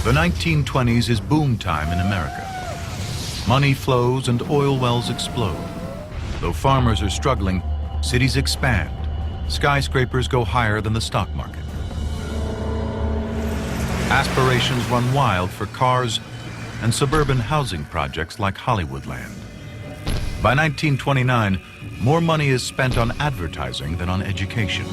The 1920s is boom time in America. Money flows and oil wells explode. Though farmers are struggling, cities expand. Skyscrapers go higher than the stock market. Aspirations run wild for cars and suburban housing projects like Hollywoodland. By 1929, more money is spent on advertising than on education.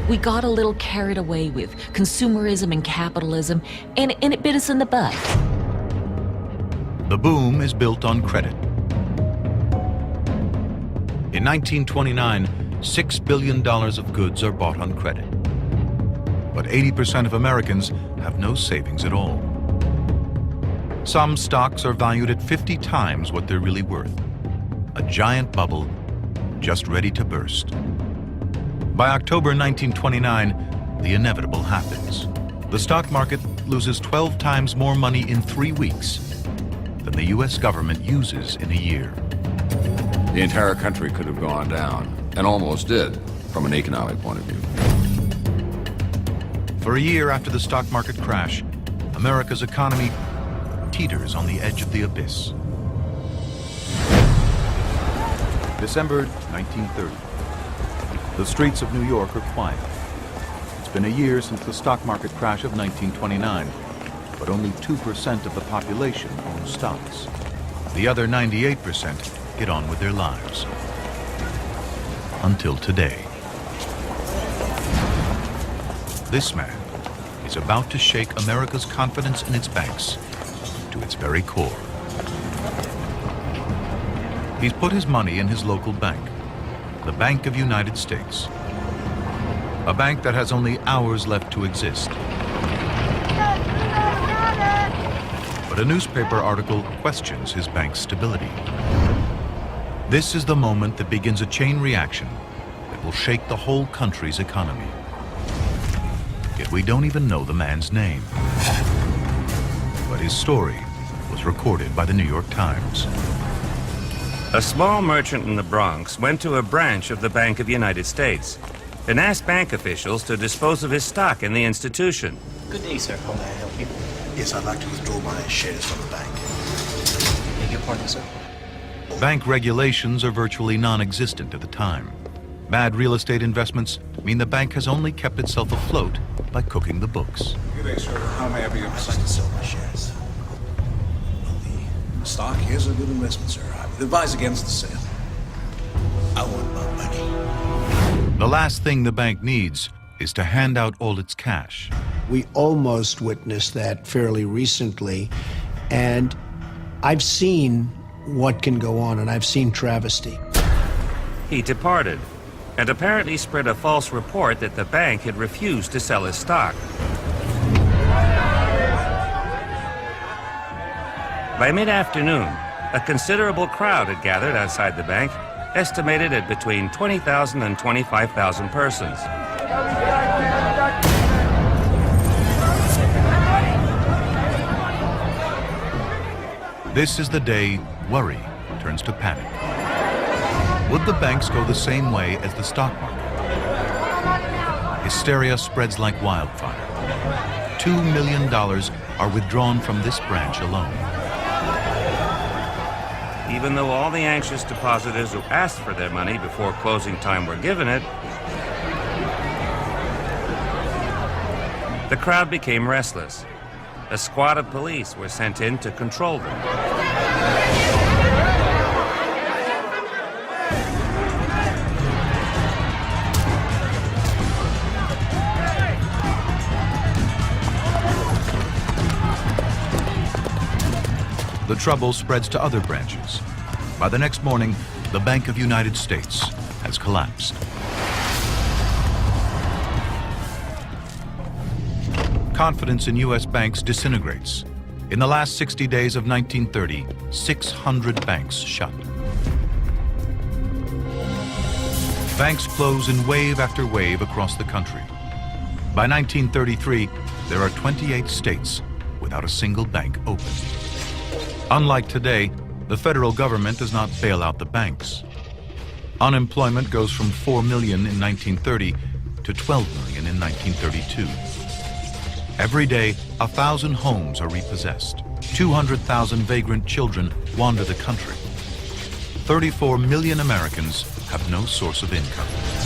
We got a little carried away with consumerism and capitalism, and it bit us in the butt. The boom is built on credit. In 1929, $6 billion of goods are bought on credit. But 80% of Americans have no savings at all. Some stocks are valued at 50 times what they're really worth. A giant bubble just ready to burst. By October 1929, the inevitable happens. The stock market loses 12 times more money in 3 weeks than the US government uses in a year. The entire country could have gone down, and almost did, from an economic point of view. For a year after the stock market crash, America's economy teeters on the edge of the abyss. December 1930. The streets of New York are quiet. It's been a year since the stock market crash of 1929, but only 2% of the population owns stocks. The other 98% get on with their lives. Until today. This man is about to shake America's confidence in its banks to its very core. He's put his money in his local bank, the Bank of United States. A bank that has only hours left to exist. But a newspaper article questions his bank's stability. This is the moment that begins a chain reaction that will shake the whole country's economy. Yet we don't even know the man's name. But his story was recorded by the New York Times. A small merchant in the Bronx went to a branch of the Bank of United States and asked bank officials to dispose of his stock in the institution. Good day, sir. How may I help you? Yes, I'd like to withdraw my shares from the bank. Beg your pardon, sir. Bank regulations are virtually non-existent at the time. Bad real estate investments mean the bank has only kept itself afloat by cooking the books. Good day, sir. How may I be of assistance? I'd like to sell my shares. Well, the stock is a good investment, sir. I would advise against the sale. I want my money. The last thing the bank needs is to hand out all its cash. We almost witnessed that fairly recently, and I've seen what can go on, and I've seen travesty. He departed and apparently spread a false report that the bank had refused to sell his stock. By mid-afternoon, a considerable crowd had gathered outside the bank, estimated at between 20,000 and 25,000 persons. This is the day worry turns to panic. Would the banks go the same way as the stock market? Hysteria spreads like wildfire. $2 million are withdrawn from this branch alone. Even though all the anxious depositors who asked for their money before closing time were given it, the crowd became restless. A squad of police were sent in to control them. The trouble spreads to other branches. By the next morning, the Bank of United States has collapsed. Confidence in U.S. banks disintegrates. In the last 60 days of 1930, 600 banks shut. Banks close in wave after wave across the country. By 1933, there are 28 states without a single bank open. Unlike today, the federal government does not bail out the banks. Unemployment goes from 4 million in 1930 to 12 million in 1932. Every day, 1,000 homes are repossessed. 200,000 vagrant children wander the country. 34 million Americans have no source of income.